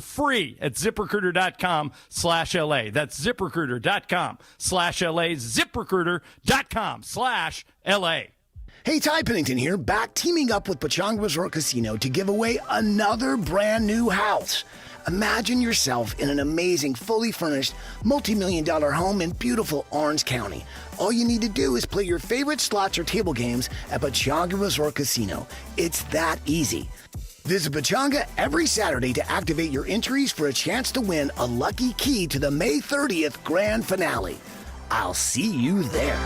free at ZipRecruiter.com/LA. That's ZipRecruiter.com/LA. ZipRecruiter.com/LA. Hey, Ty Pennington here, back teaming up with Pechanga Resort Casino to give away another brand new house. Imagine yourself in an amazing, fully furnished, multi-million-dollar home in beautiful Orange County. All you need to do is play your favorite slots or table games at Pechanga Resort Casino. It's that easy. Visit Pechanga every Saturday to activate your entries for a chance to win a lucky key to the May 30th grand finale. I'll see you there.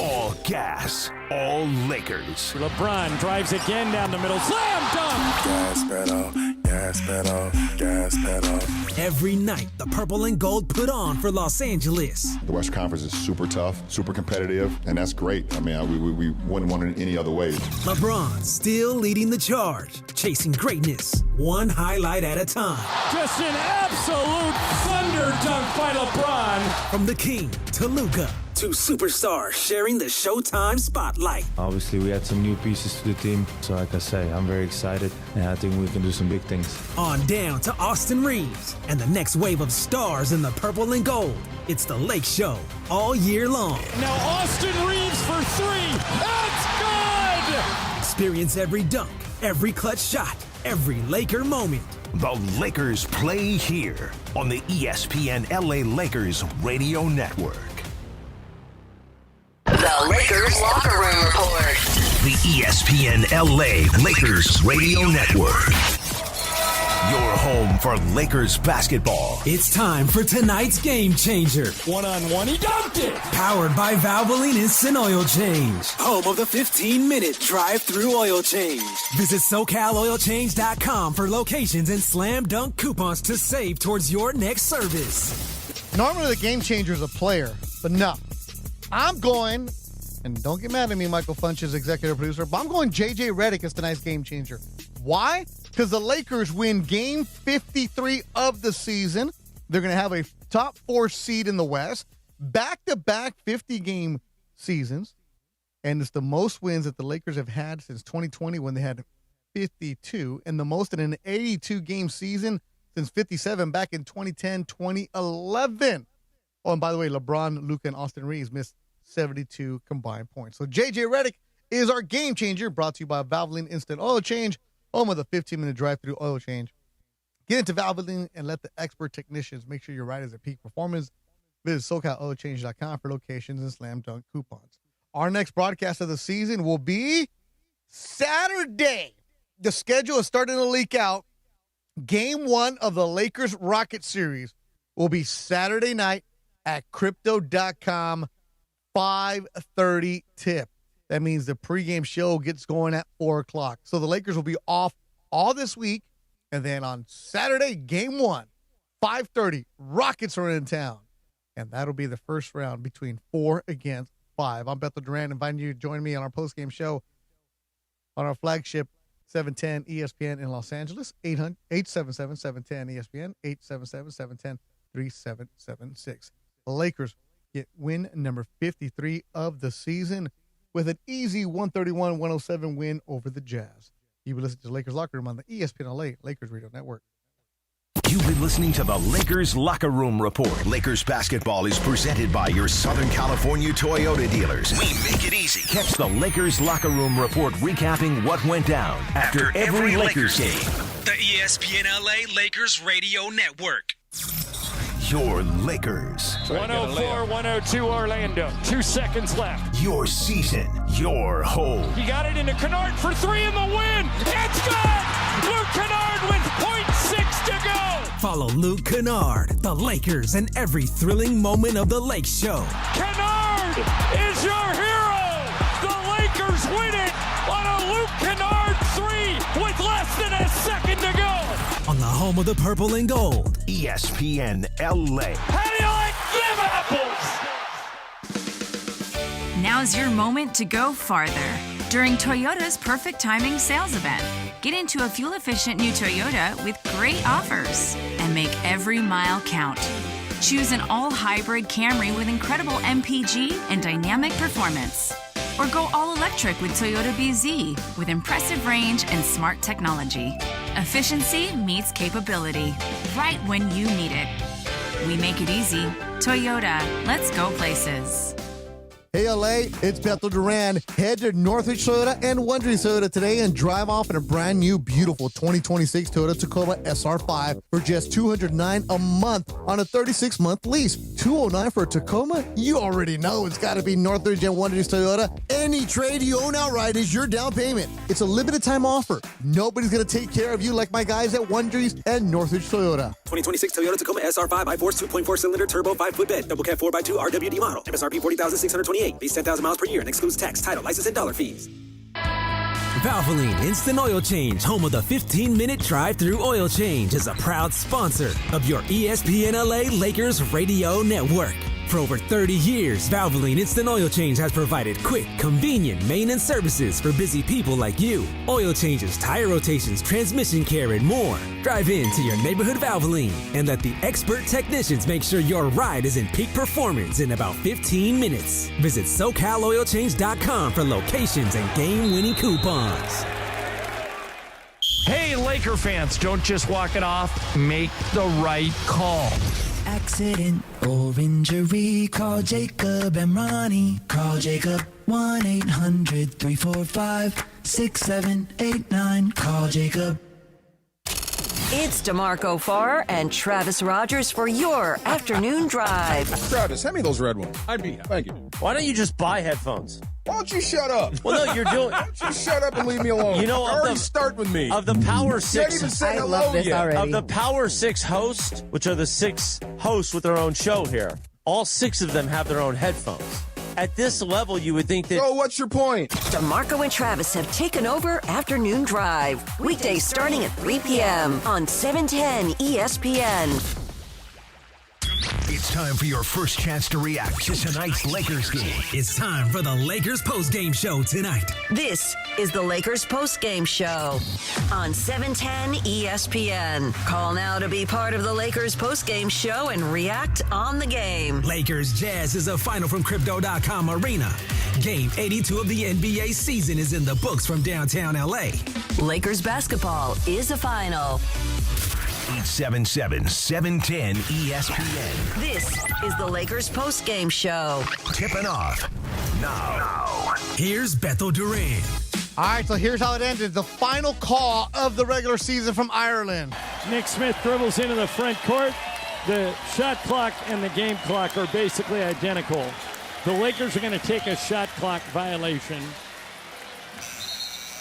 All gas, all Lakers. LeBron drives again down the middle. Slam dunk! Gas pedal, gas pedal, gas pedal. Every night, the purple and gold put on for Los Angeles. The Western Conference is super tough, super competitive, and that's great. I mean, we wouldn't want it any other way. LeBron still leading the charge, chasing greatness, one highlight at a time. Just an absolute thunder dunk by LeBron. From the king to Luka, two superstars sharing the Showtime spotlight. Obviously, we had some new pieces to the team. So like I say, I'm very excited, and I think we can do some big things. On down to Austin Reeves and the next wave of stars in the purple and gold. It's the Lake Show all year long. Now Austin Reeves for three. That's good! Experience every dunk, every clutch shot, every Laker moment. The Lakers play here on the ESPN LA Lakers Radio Network. The Lakers Locker Room Report. The ESPN LA Lakers Radio Network. Your home for Lakers basketball. It's time for tonight's game changer. One-on-one, he dunked it! Powered by Valvoline Instant Oil Change. Home of the 15-minute drive-through oil change. Visit SoCalOilChange.com for locations and slam dunk coupons to save towards your next service. Normally the game changer is a player, but no. I'm going, and don't get mad at me, Michael Funch's executive producer, but I'm going J.J. Redick as tonight's game changer. Why? Because the Lakers win game 53 of the season. They're going to have a top 4 seed in the West, back-to-back 50-game seasons, and it's the most wins that the Lakers have had since 2020 when they had 52, and the most in an 82-game season since 57 back in 2010-2011. Oh, and by the way, LeBron, Luka, and Austin Reeves missed 72 combined points. So J.J. Redick is our game changer, brought to you by Valvoline Instant Oil Change, home of the 15-minute drive-through oil change. Get into Valvoline and let the expert technicians make sure your ride is at peak performance. Visit SoCalOilChange.com for locations and slam dunk coupons. Our next broadcast of the season will be Saturday. The schedule is starting to leak out. Game 1 of the Lakers-Rockets series will be Saturday night at Crypto.com, 5:30 tip. That means the pregame show gets going at 4 o'clock. So the Lakers will be off all this week. And then on Saturday, game 1, 5:30, Rockets are in town. And that'll be the first round between 4 against 5. I'm Bethel Duran, inviting you to join me on our postgame show on our flagship 710 ESPN in Los Angeles, 877-710 ESPN, 877-710-3776. The Lakers get win number 53 of the season with an easy 131-107 win over the Jazz. You've been listening to Lakers Locker Room on the ESPN LA Lakers Radio Network. You've been listening to the Lakers Locker Room Report. Lakers basketball is presented by your Southern California Toyota dealers. We make it easy. Catch the Lakers Locker Room Report recapping what went down after every Lakers game. The ESPN LA Lakers Radio Network. Your Lakers. 104-102 Orlando. 2 seconds left. Your season. Your home. He got it into Kennard for 3 in the win. It's good! Luke Kennard with .6 to go. Follow Luke Kennard, the Lakers, and every thrilling moment of the Lake Show. Kennard is your hero. The Lakers win it on a Luke Kennard 3 with less than a second to go. On the home of the purple and gold. ESPN LA. How do you like them apples? Now's your moment to go farther. During Toyota's Perfect Timing sales event, get into a fuel-efficient new Toyota with great offers and make every mile count. Choose an all-hybrid Camry with incredible MPG and dynamic performance. Or go all electric with Toyota BZ with impressive range and smart technology. Efficiency meets capability, right when you need it. We make it easy. Toyota, let's go places. Hey LA, it's Bethel Duran. Head to Northridge Toyota and Wondering Toyota today and drive off in a brand new, beautiful 2026 Toyota Tacoma SR5 for just $209 a month on a 36-month lease. $209 for a Tacoma? You already know it's got to be Northridge and Wondering Toyota. Any trade you own outright is your down payment. It's a limited time offer. Nobody's going to take care of you like my guys at Wondries and Northridge Toyota. 2026 Toyota Tacoma SR5 iForce 2.4-cylinder turbo 5-foot bed. Double cab 4x2 RWD model. MSRP $40,628. Lease 10,000 miles per year and excludes tax, title, license, and dollar fees. Valvoline Instant Oil Change, home of the 15-minute drive-through oil change, is a proud sponsor of your ESPN LA Lakers radio network. For over 30 years, Valvoline Instant Oil Change has provided quick, convenient maintenance services for busy people like you. Oil changes, tire rotations, transmission care, and more. Drive in to your neighborhood Valvoline and let the expert technicians make sure your ride is in peak performance in about 15 minutes. Visit SoCalOilChange.com for locations and game-winning coupons. Hey, Laker fans, don't just walk it off. Make the right call. Accident or injury, call Jacob and Ronnie. Call Jacob 1-800-345-6789. Call Jacob. It's DeMarco Farr and Travis Rogers for your afternoon drive. Travis, hand me those red ones. I'd be. Thank you. Why don't you just buy headphones? Why don't you shut up? Well, no, you're doing. Why don't you shut up and leave me alone? You know, already start with me. Of the Power Six, you can't even say hello yet. Of the Power Six hosts, which are the 6 hosts with their own show here, all 6 of them have their own headphones. At this level, you would think that... So what's your point? DeMarco and Travis have taken over Afternoon Drive. Weekdays starting at 3 p.m. on 710 ESPN. It's time for your first chance to react to tonight's Lakers game. It's time for the Lakers postgame show tonight. This is the Lakers postgame show on 710 ESPN. Call now to be part of the Lakers postgame show and react on the game. Lakers Jazz is a final from Crypto.com Arena. Game 82 of the NBA season is in the books from downtown LA. Lakers basketball is a final. 877-710 ESPN. This is the Lakers postgame show. Tipping off now. Here's Bethel Duran. All right, so here's how it ended. The final call of the regular season from Ireland. Nick Smith dribbles into the front court. The shot clock and the game clock are basically identical. The Lakers are going to take a shot clock violation.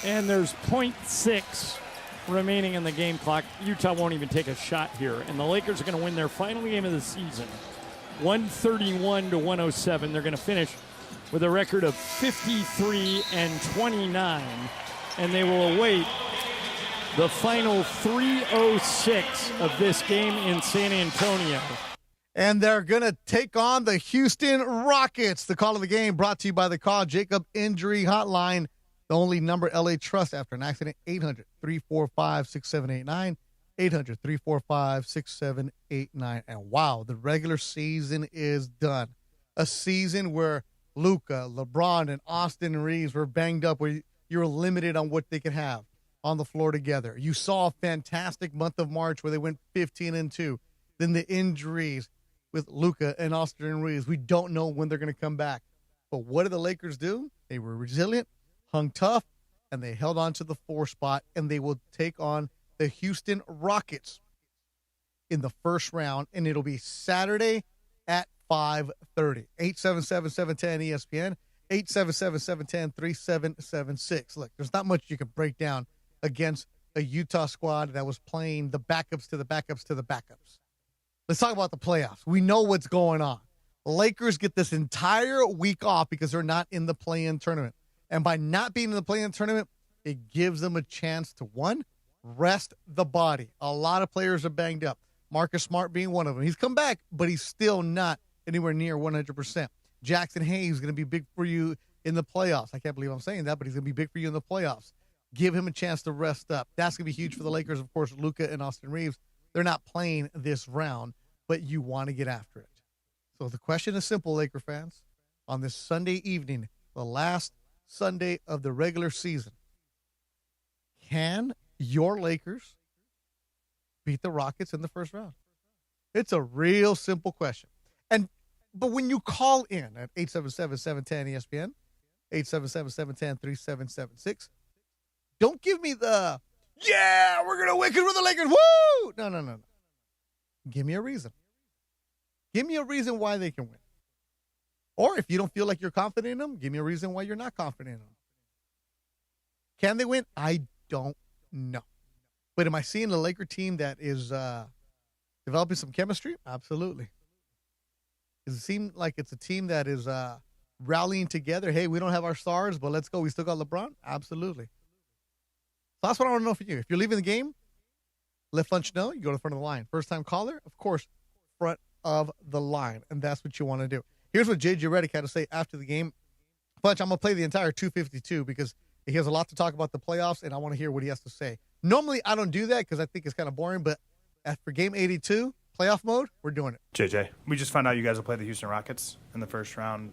And there's 0.6 remaining in the game clock. Utah won't even take a shot here. And the Lakers are going to win their final game of the season, 131-107. They're going to finish with a record of 53-29. And they will await the final 3:06 of this game in San Antonio. And they're going to take on the Houston Rockets. The call of the game brought to you by the Carl Jacob Injury Hotline. The only number LA trusts after an accident, 800-345-6789, 800-345-6789. And wow, the regular season is done. A season where Luka, LeBron, and Austin Reeves were banged up, where you were limited on what they could have on the floor together. You saw a fantastic month of March where they went 15-2. Then the injuries with Luka and Austin Reeves. We don't know when they're going to come back. But what did the Lakers do? They were resilient, hung tough, and they held on to the 4 spot, and they will take on the Houston Rockets in the first round, and it'll be Saturday at 5:30. 877-710-ESPN, 877-710-3776. Look, there's not much you can break down against a Utah squad that was playing the backups to the backups to the backups. Let's talk about the playoffs. We know what's going on. The Lakers get this entire week off because they're not in the play-in tournament. And by not being in the play-in tournament, it gives them a chance to, 1, rest the body. A lot of players are banged up. Marcus Smart being one of them. He's come back, but he's still not anywhere near 100%. Jackson Hayes is going to be big for you in the playoffs. I can't believe I'm saying that, but he's going to be big for you in the playoffs. Give him a chance to rest up. That's going to be huge for the Lakers. Of course, Luka and Austin Reeves, they're not playing this round, but you want to get after it. So the question is simple, Laker fans. On this Sunday evening, the last Sunday of the regular season. Can your Lakers beat the Rockets in the first round? It's a real simple question. But when you call in at 877-710-ESPN, 877-710-3776, don't give me the, yeah, we're going to win because we're the Lakers. Woo! No. Give me a reason. Give me a reason why they can win. Or if you don't feel like you're confident in them, give me a reason why you're not confident in them. Can they win? I don't know. But am I seeing a Laker team that is developing some chemistry? Absolutely. Does it seem like it's a team that is rallying together? Hey, we don't have our stars, but let's go. We still got LeBron? Absolutely. So that's what I want to know for you. If you're leaving the game, let Funch know. You go to the front of the line. First-time caller, of course, front of the line. And that's what you want to do. Here's what J.J. Redick had to say after the game. Funch, I'm going to play the entire 252 because he has a lot to talk about the playoffs, and I want to hear what he has to say. Normally, I don't do that because I think it's kind of boring, but for game 82, playoff mode, we're doing it. JJ, we just found out you guys will play the Houston Rockets in the first round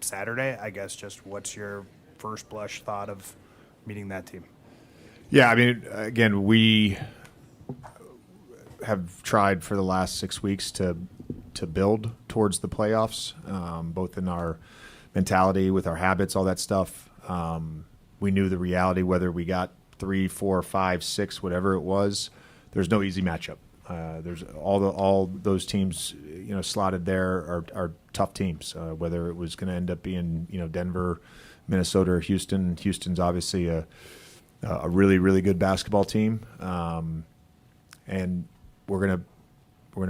Saturday. I guess just what's your first blush thought of meeting that team? Yeah, I mean, again, we have tried for the last 6 weeks to build towards the playoffs, both in our mentality, with our habits, all that stuff. We knew the reality, whether we got 3, 4, 5, 6, whatever it was. There's no easy matchup. There's all those teams, slotted there are tough teams. Whether it was going to end up being, Denver, Minnesota, or Houston. Houston's obviously a really, really good basketball team, and we're gonna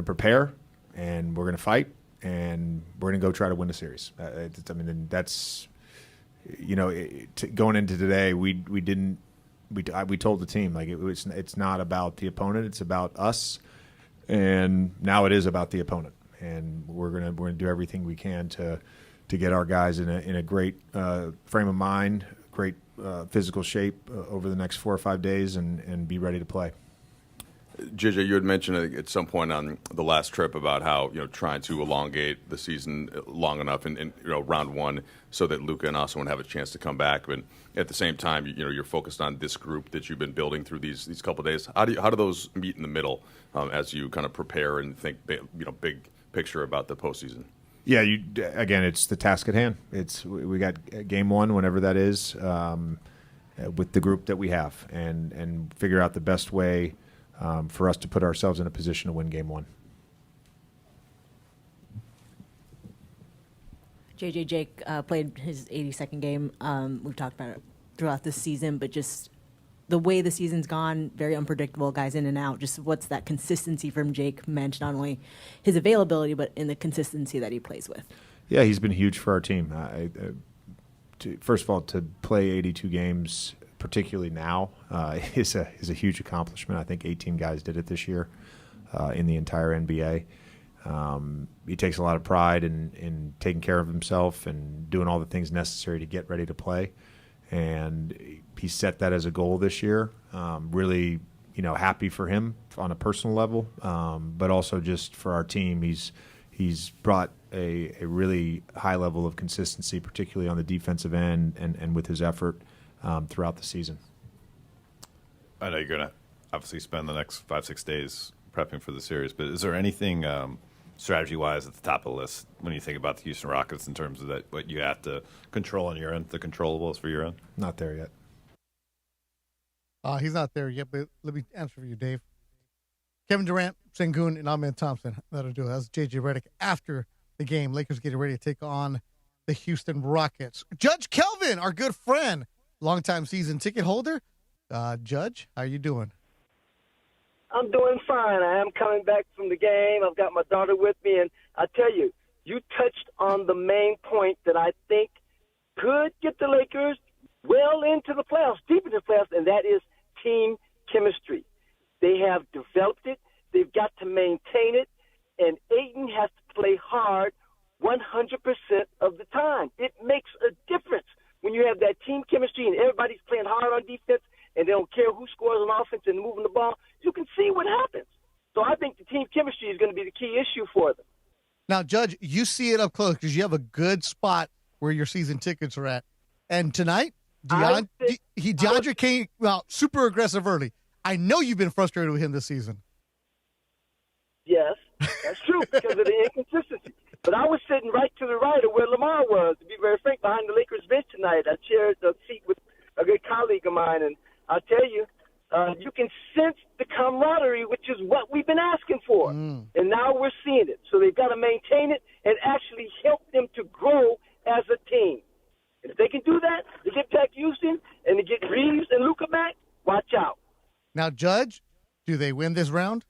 prepare, and we're gonna fight, and we're gonna go try to win the series. That's going into today, we told the team it's not about the opponent, it's about us. And now it is about the opponent, and we're gonna do everything we can to get our guys in a great frame of mind, great physical shape over the next 4 or 5 days, and be ready to play. JJ, you had mentioned at some point on the last trip about how trying to elongate the season long enough in round one so that Luka and Austin would have a chance to come back. But at the same time, you're focused on this group that you've been building through these couple of days. How do those meet in the middle as you kind of prepare and think big picture about the postseason? Yeah, again, it's the task at hand. We got game one, whenever that is, with the group that we have, and figure out the best way for us to put ourselves in a position to win game one. JJ Jake played his 82nd game. We've talked about it throughout the season, but just the way the season's gone, very unpredictable, guys in and out. Just what's that consistency from Jake meant, not only his availability, but in the consistency that he plays with? Yeah, he's been huge for our team. First of all, to play 82 games, particularly now, is a huge accomplishment. I think 18 guys did it this year in the entire NBA. He takes a lot of pride in taking care of himself and doing all the things necessary to get ready to play. And he set that as a goal this year. Really, happy for him on a personal level, but also just for our team. He's brought a really high level of consistency, particularly on the defensive end and with his effort throughout the season. I know you're going to obviously spend the next 5-6 days prepping for the series, but is there anything strategy-wise at the top of the list when you think about the Houston Rockets in terms of what you have to control on your end, the controllables for your end? Not there yet. He's not there yet, but let me answer for you, Dave. Kevin Durant, Sengun, and Amen Thompson. That'll do it. That's J.J. Redick after the game. Lakers getting ready to take on the Houston Rockets. Judge Kelvin, our good friend, longtime season ticket holder. Judge, how you doing? I'm doing fine. I am coming back from the game. I've got my daughter with me, and I tell you, you touched on the main point that I think could get the Lakers well into the playoffs, deep into the playoffs, and that is team chemistry. They have developed it. They've got to maintain it, and Ayton has to play hard 100% of the time. It makes a difference when you have that team chemistry and everybody's playing hard on defense and they don't care who scores on offense and moving the ball. You can see what happens. So I think the team chemistry is going to be the key issue for them. Now, Judge, you see it up close because you have a good spot where your season tickets are at. And tonight, DeAndre came super aggressive early. I know you've been frustrated with him this season. Yes, that's true because of the inconsistency. But I was sitting right to the right of where Lamar was, to be very frank, behind the Lakers bench tonight. I shared a seat with a good colleague of mine, and I'll tell you, you can sense the camaraderie, which is what we've been asking for. And now we're seeing it. So they've got to maintain it and actually help them to grow as a team. If they can do that, to get back Houston and to get Reeves and Luka back, watch out. Now, Judge, do they win this round?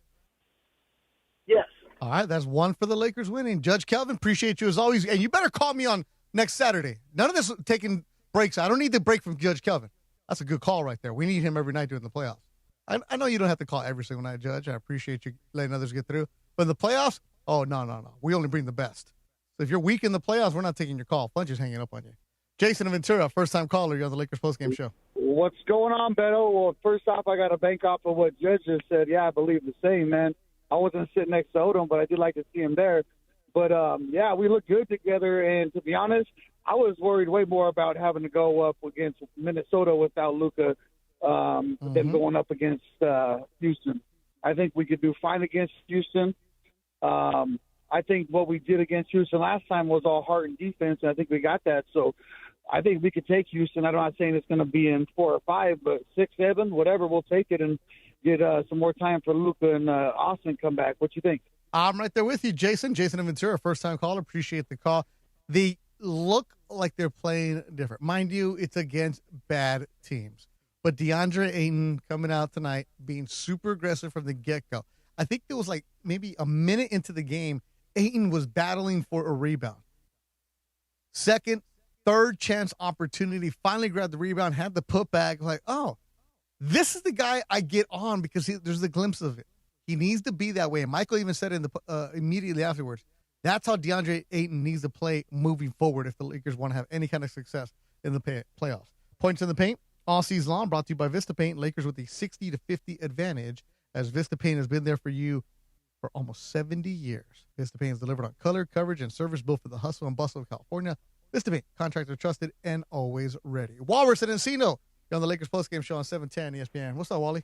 Yes. All right, that's one for the Lakers winning. Judge Kelvin, appreciate you as always. And you better call me on next Saturday. None of this taking breaks. I don't need the break from Judge Kelvin. That's a good call right there. We need him every night during the playoffs. I know you don't have to call every single night, Judge. I appreciate you letting others get through. But in the playoffs, oh, no. We only bring the best. So if you're weak in the playoffs, we're not taking your call. Funch is hanging up on you. Jason Ventura, first-time caller. You're on the Lakers postgame show. What's going on, Beto? Well, first off, I got to bank off of what Judge just said. Yeah, I believe the same, man. I wasn't sitting next to Odom, but I did like to see him there. But, yeah, we look good together. And to be honest, I was worried way more about having to go up against Minnesota without Luka than going up against Houston. I think we could do fine against Houston. I think what we did against Houston last time was all heart and defense, and I think we got that. So I think we could take Houston. I'm not saying it's going to be in 4 or 5, but 6, 7, whatever, we'll take it and get some more time for Luka and Austin come back. What you think? I'm right there with you, Jason. Jason Ventura, first-time caller. Appreciate the call. They look like they're playing different. Mind you, it's against bad teams. But DeAndre Ayton coming out tonight, being super aggressive from the get-go. I think there was like maybe a minute into the game, Ayton was battling for a rebound. Second, third chance opportunity, finally grabbed the rebound, had the putback. Like, oh, this is the guy I get on because there's a glimpse of it. He needs to be that way. And Michael even said in the immediately afterwards, that's how DeAndre Ayton needs to play moving forward if the Lakers want to have any kind of success in the playoffs. Points in the paint all season long, brought to you by Vista Paint. Lakers with a 60-50 advantage as Vista Paint has been there for you for almost 70 years. Vista Paint is delivered on color, coverage, and service built for the hustle and bustle of California. Vista Paint, contractor trusted and always ready. Walrus and Encino, you're on the Lakers postgame show on 710 ESPN. What's up, Wally?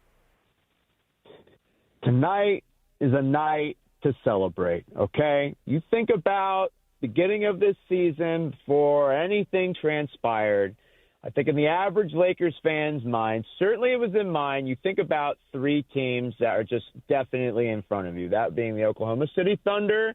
Tonight is a night to celebrate, okay? You think about the beginning of this season before anything transpired. I think in the average Lakers fan's mind, certainly it was in mine, you think about 3 teams that are just definitely in front of you, that being the Oklahoma City Thunder,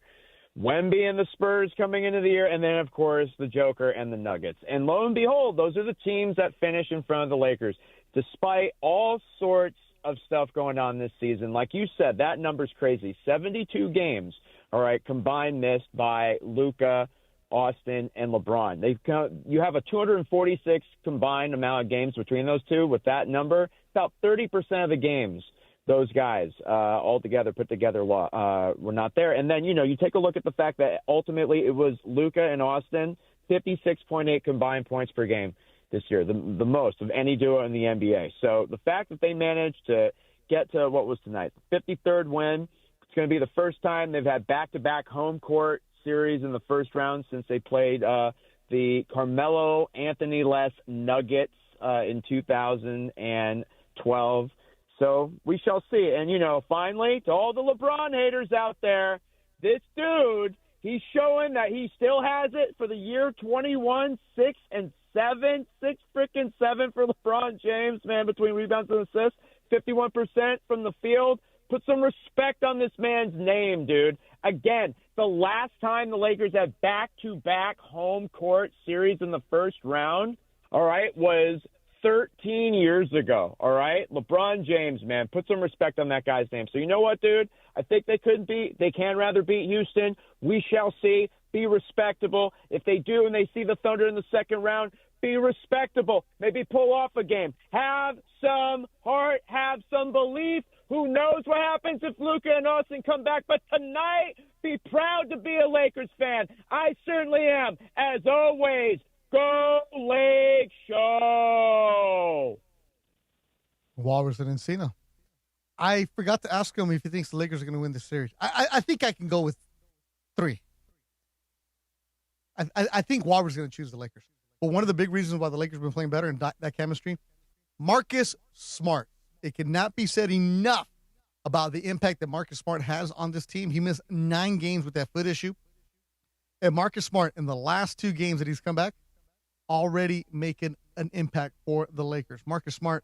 Wemby and the Spurs coming into the year, and then, of course, the Joker and the Nuggets. And lo and behold, those are the teams that finish in front of the Lakers, despite all sorts of stuff going on this season. Like you said, that number's crazy. 72 games, all right, combined missed by Luka, Austin, and LeBron. You have a 246 combined amount of games between those two. With that number, about 30% of the games those guys all together, put together, were not there. And then, you take a look at the fact that ultimately it was Luka and Austin, 56.8 combined points per game this year, the most of any duo in the NBA. So the fact that they managed to get to what was tonight, the 53rd win, it's going to be the first time they've had back-to-back home court series in the first round since they played the Carmelo Anthony-less Nuggets in 2012. So we shall see. And, finally, to all the LeBron haters out there, this dude, he's showing that he still has it for the year 21, 6 and 7, 6 freaking 7 for LeBron James, man, between rebounds and assists, 51% from the field. Put some respect on this man's name, dude. Again, the last time the Lakers had back-to-back home court series in the first round, all right, was 13 years ago, all right? LeBron James, man, put some respect on that guy's name. So you know what, dude? I think they can rather beat Houston. We shall see. Be respectable. If they do and they see the Thunder in the second round, be respectable. Maybe pull off a game. Have some heart. Have some belief. Who knows what happens if Luka and Austin come back? But tonight, be proud to be a Lakers fan. I certainly am. As always, go Lake Show! Walrus and Encino. I forgot to ask him if he thinks the Lakers are going to win this series. I think I can go with 3. I think Walrus is going to choose the Lakers. But one of the big reasons why the Lakers have been playing better and that chemistry, Marcus Smart. It cannot be said enough about the impact that Marcus Smart has on this team. He missed 9 games with that foot issue. And Marcus Smart, in the last 2 games that he's come back, already making an impact for the Lakers. Marcus Smart,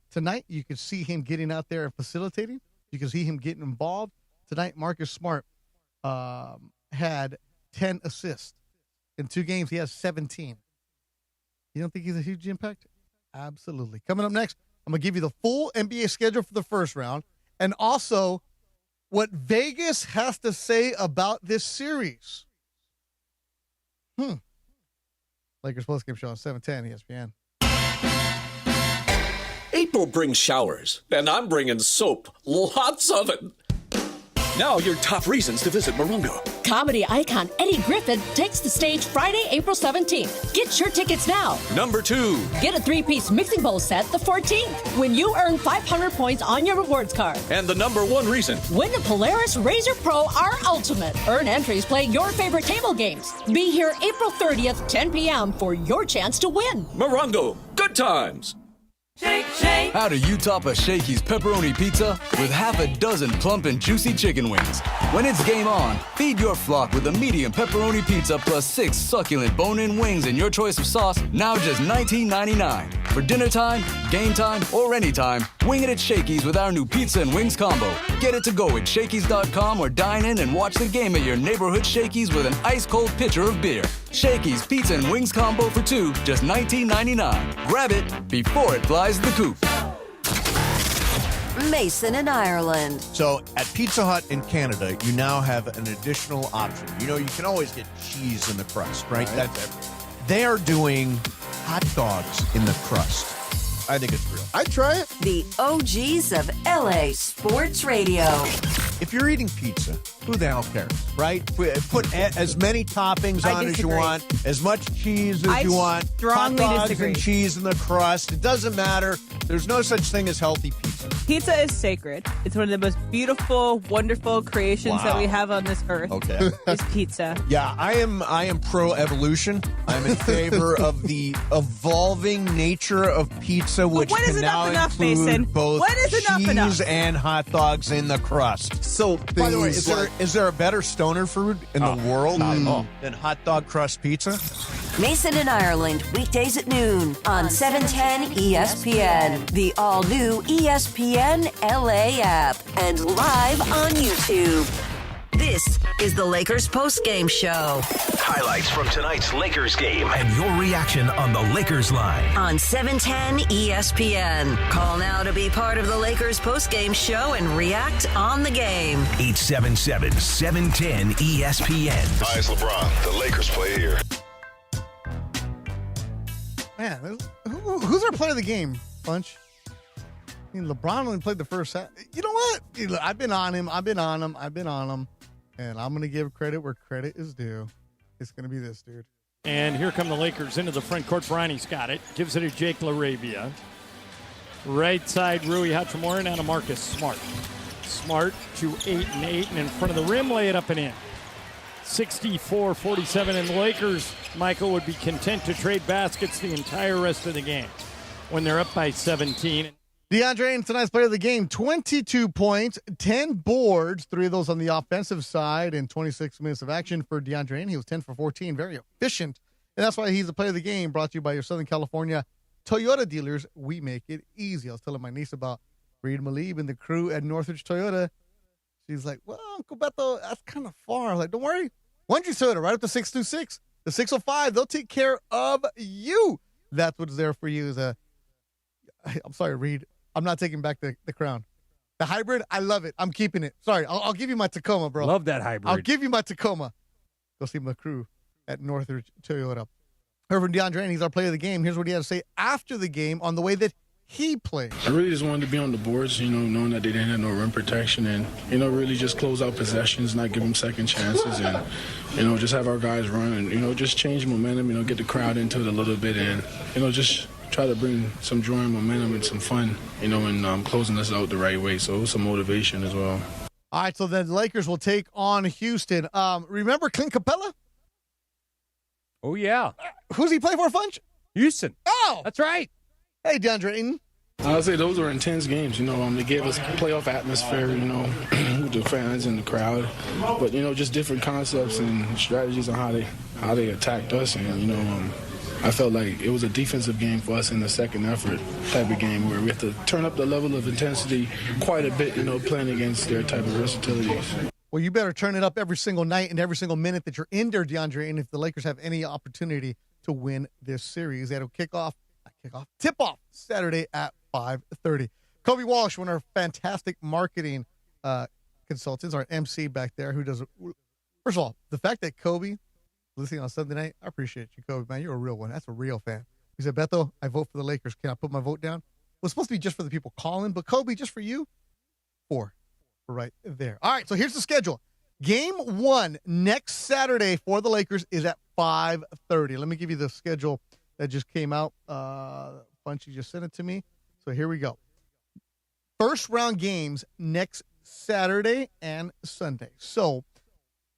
tonight, you can see him getting out there and facilitating. You can see him getting involved. Tonight, Marcus Smart had 10 assists. In 2 games, he has 17. You don't think he's a huge impact? Absolutely. Coming up next, I'm going to give you the full NBA schedule for the first round and also what Vegas has to say about this series. Lakers Postgame Show on 710 ESPN. April brings showers, and I'm bringing soap. Lots of it. Now your top reasons to visit Morongo. Comedy icon Eddie Griffin takes the stage Friday, April 17th. Get your tickets now. Number 2. Get a 3-piece mixing bowl set the 14th when you earn 500 points on your rewards card. And the number 1 reason. Win the Polaris Razor Pro R Ultimate. Earn entries playing your favorite table games. Be here April 30th, 10 p.m. for your chance to win. Morongo. Good times. Shake, shake. How do you top a Shakey's pepperoni pizza with half a dozen plump and juicy chicken wings? When it's game on, feed your flock with a medium pepperoni pizza plus 6 succulent bone-in wings and your choice of sauce, now just $19.99. For dinner time, game time, or anytime, wing it at Shakey's with our new pizza and wings combo. Get it to go at Shakey's.com or dine in and watch the game at your neighborhood Shakey's with an ice-cold pitcher of beer. Shakey's Pizza and Wings combo for 2, just $19.99. Grab it before it flies the coop. Mason in Ireland. So at Pizza Hut in Canada, you now have an additional option. You know, you can always get cheese in the crust, right? They are doing hot dogs in the crust. I think it's real. I'd try it. The OGs of LA Sports Radio. If you're eating pizza, who the hell cares, right? Put as many toppings on as you want, as much cheese as you want. Strongly hot dogs disagree. and cheese in the crust. It doesn't matter. There's no such thing as healthy pizza. Pizza is sacred. It's one of the most beautiful, wonderful creations that we have on this earth. Okay. Is pizza. Yeah, I am pro-evolution. I'm in favor of the evolving nature of pizza, which when is can enough now enough, include Mason? both When is enough cheese enough? and hot dogs in the crust. So, by the way, is there a better stoner food in the world than hot dog crust pizza? Mason in Ireland, weekdays at noon on 710 ESPN, the all-new ESPN LA app, and live on YouTube. This is the Lakers postgame show. Highlights from tonight's Lakers game and your reaction on the Lakers line. On 710 ESPN. Call now to be part of the Lakers postgame show and react on the game. 877-710 ESPN. Hi, it's LeBron. The Lakers play here. Man, who's our player of the game, Bunch? I mean, LeBron only played the first half. You know what? I've been on him. And I'm going to give credit where credit is due. It's going to be this dude. And here come the Lakers into the front court. Bronny's got it. Gives it to Jake LaRavia. Right side, Rui Hachimura, and Marcus Smart. Smart to 8 and 8, and in front of the rim, lay it up and in. 64-47, and the Lakers, Michael, would be content to trade baskets the entire rest of the game when they're up by 17. DeAndre Ayton, tonight's player of the game, 22 points, 10 boards, 3 of those on the offensive side, and 26 minutes of action for DeAndre Ayton. He was 10 for 14, very efficient, and that's why he's the player of the game, brought to you by your Southern California Toyota dealers. We make it easy. I was telling my niece about Reed Malib and the crew at Northridge Toyota. She's like, well, Uncle Beto, that's kind of far. I'm like, don't worry. Wondry Toyota, right up to 626. The 605, they'll take care of you. That's what's there for you. I'm sorry, Reed. I'm not taking back the crown. The hybrid, I love it. I'm keeping it. Sorry, I'll give you my Tacoma, bro. Love that hybrid. I'll give you my Tacoma. Go see my crew at Northridge Toyota. Heard from DeAndre, and he's our player of the game. Here's what he had to say after the game on the way that he played. I really just wanted to be on the boards, knowing that they didn't have no rim protection and, really just close out possessions, not give them second chances and, just have our guys run and, just change momentum, get the crowd into it a little bit and, just try to bring some joy and momentum and some fun, and closing this out the right way. So it was some motivation as well. All right, so then the Lakers will take on Houston. Remember Clint Capella? Oh, yeah. Who's he play for, Funch? Houston. Oh! That's right. Hey, DeAndre Ayton. I'll say those were intense games. They gave us playoff atmosphere, with the fans and the crowd. But, just different concepts and strategies on how they attacked us. And, I felt like it was a defensive game for us in the second effort type of game where we have to turn up the level of intensity quite a bit, playing against their type of versatility. Well, you better turn it up every single night and every single minute that you're in there, DeAndre Ayton, if the Lakers have any opportunity to win this series. That'll tip-off Saturday at 5:30. Kobe Walsh, one of our fantastic marketing consultants, our MC back there, who does – first of all, the fact that Kobe – listening on Sunday night, I appreciate you, Kobe, man. You're a real one. That's a real fan. He said, Beto, I vote for the Lakers. Can I put my vote down? Well, it's supposed to be just for the people calling, but Kobe, just for you, 4. We're right there. All right, so here's the schedule. Game 1 next Saturday for the Lakers is at 5:30. Let me give you the schedule that just came out. Bunchy just sent it to me. So here we go. First round games next Saturday and Sunday. So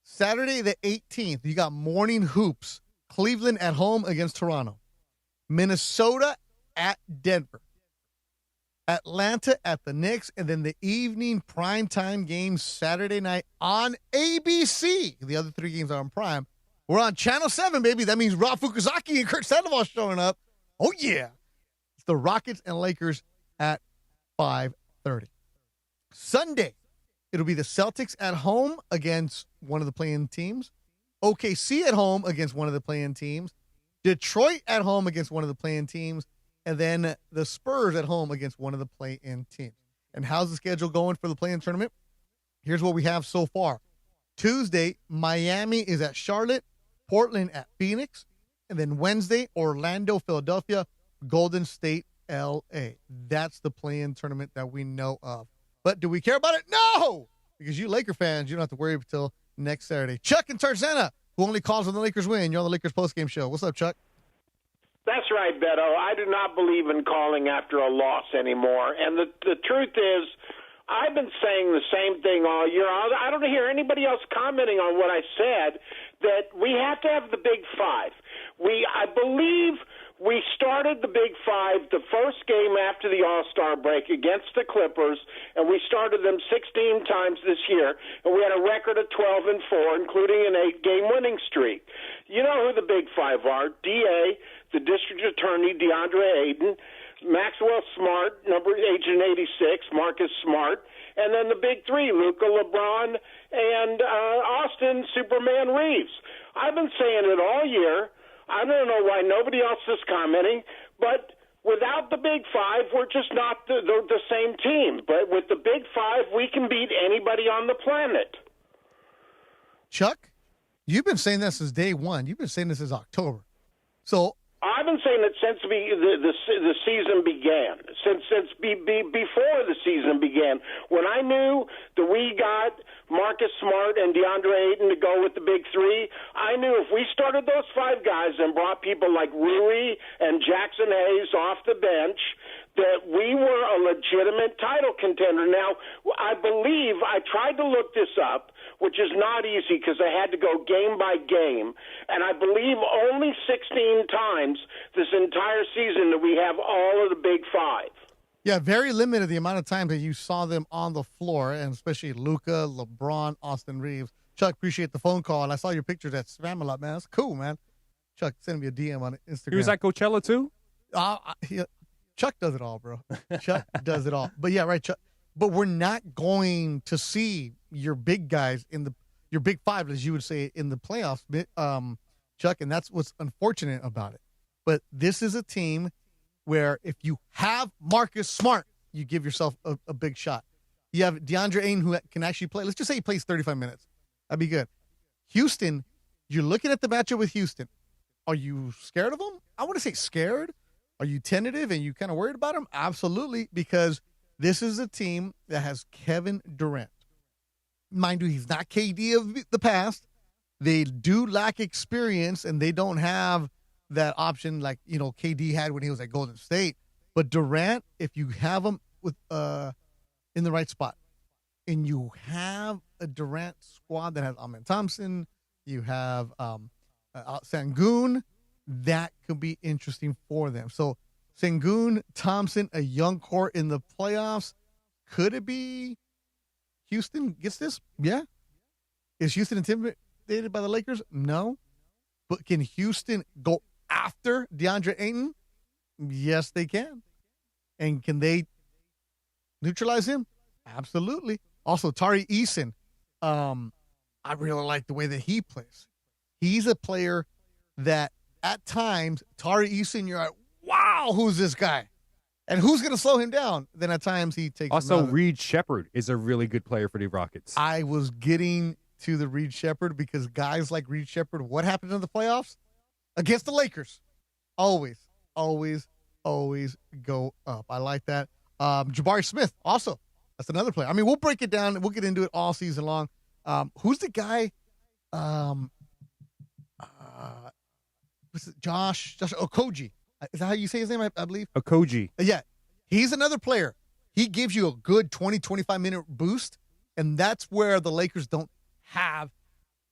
Saturday the 18th, you got morning hoops. Cleveland at home against Toronto. Minnesota at Denver. Atlanta at the Knicks. And then the evening primetime games Saturday night on ABC. The other 3 games are on Prime. We're on Channel 7, baby. That means Rob Fukuzaki and Kurt Sandoval showing up. Oh, yeah. It's the Rockets and Lakers at 5:30. Sunday, it'll be the Celtics at home against one of the play-in teams. OKC at home against one of the play-in teams. Detroit at home against one of the play-in teams. And then the Spurs at home against one of the play-in teams. And how's the schedule going for the play-in tournament? Here's what we have so far. Tuesday, Miami is at Charlotte. Portland at Phoenix. And then Wednesday, Orlando, Philadelphia, Golden State, L.A. That's the play-in tournament that we know of. But do we care about it? No! Because you Laker fans, you don't have to worry until next Saturday. Chuck in Tarzana, who only calls when the Lakers win. You're on the Lakers postgame show. What's up, Chuck? That's right, Beto. I do not believe in calling after a loss anymore. And the truth is, I've been saying the same thing all year. I don't hear anybody else commenting on what I said, that we have to have the Big Five. I believe we started the Big Five the first game after the All-Star break against the Clippers, and we started them 16 times this year, and we had a record of 12-4, including an 8-game winning streak. You know who the Big Five are: DA, the District Attorney, DeAndre Ayton, Maxwell Smart, Agent 86, Marcus Smart, and then the Big Three: Luka, LeBron, and Austin Superman Reeves. I've been saying it all year. I don't know why nobody else is commenting, but without the Big Five, we're just not the same team. But with the Big Five, we can beat anybody on the planet. Chuck, you've been saying this since day one. You've been saying this since October. So I've been saying it since the season began, since before the season began. When I knew that we got Marcus Smart and DeAndre Ayton to go with the Big Three, I knew if we started those 5 guys and brought people like Rui and Jackson Hayes off the bench, that we were a legitimate title contender. Now, I believe, I tried to look this up, which is not easy because I had to go game by game, and I believe only 16 times this entire season that we have all of the Big Five. yeah, very limited the amount of time that you saw them on the floor, and especially Luka, LeBron, Austin Reeves. Chuck, appreciate the phone call, and I saw your pictures at Spam a lot, man. That's cool, man. Chuck, send me a DM on Instagram. He was at Coachella, too? Chuck does it all, bro. Chuck does it all. But, yeah, right, Chuck. But we're not going to see your big guys your Big Five, as you would say, in the playoffs, Chuck, and that's what's unfortunate about it. But this is a team where if you have Marcus Smart, you give yourself a big shot. You have DeAndre Ayton, who can actually play. Let's just say he plays 35 minutes. That'd be good. Houston, you're looking at the matchup with Houston. Are you scared of them? I want to say scared. Are you tentative and you kind of worried about them? Absolutely, because this is a team that has Kevin Durant. Mind you, he's not KD of the past. They do lack experience, and they don't have that option like, KD had when he was at Golden State. But Durant, if you have him with in the right spot, and you have a Durant squad that has Amen Thompson, you have Sengun, that could be interesting for them. So Sengun, Thompson, a young core in the playoffs. Could it be Houston gets this? Yeah. Is Houston intimidated by the Lakers? No. But can Houston go after DeAndre Ayton? Yes, they can. And can they neutralize him? Absolutely. Also, Tari Eason, I really like the way that he plays. He's a player that at times, Tari Eason, you're like, wow, who's this guy? And who's going to slow him down? Then at times he takes Also, Reed Shepherd is a really good player for the Rockets. I was getting to the Reed Shepherd because guys like Reed Shepherd, what happened in the playoffs? Against the Lakers. Always go up. I like that. Jabari Smith, also. That's another player. I mean, we'll break it down. We'll get into it all season long. Who's the guy? What's it? Josh Okogie. Is that how you say his name, I believe? Okogie. Yeah. He's another player. He gives you a good 20, 25-minute boost, and that's where the Lakers don't have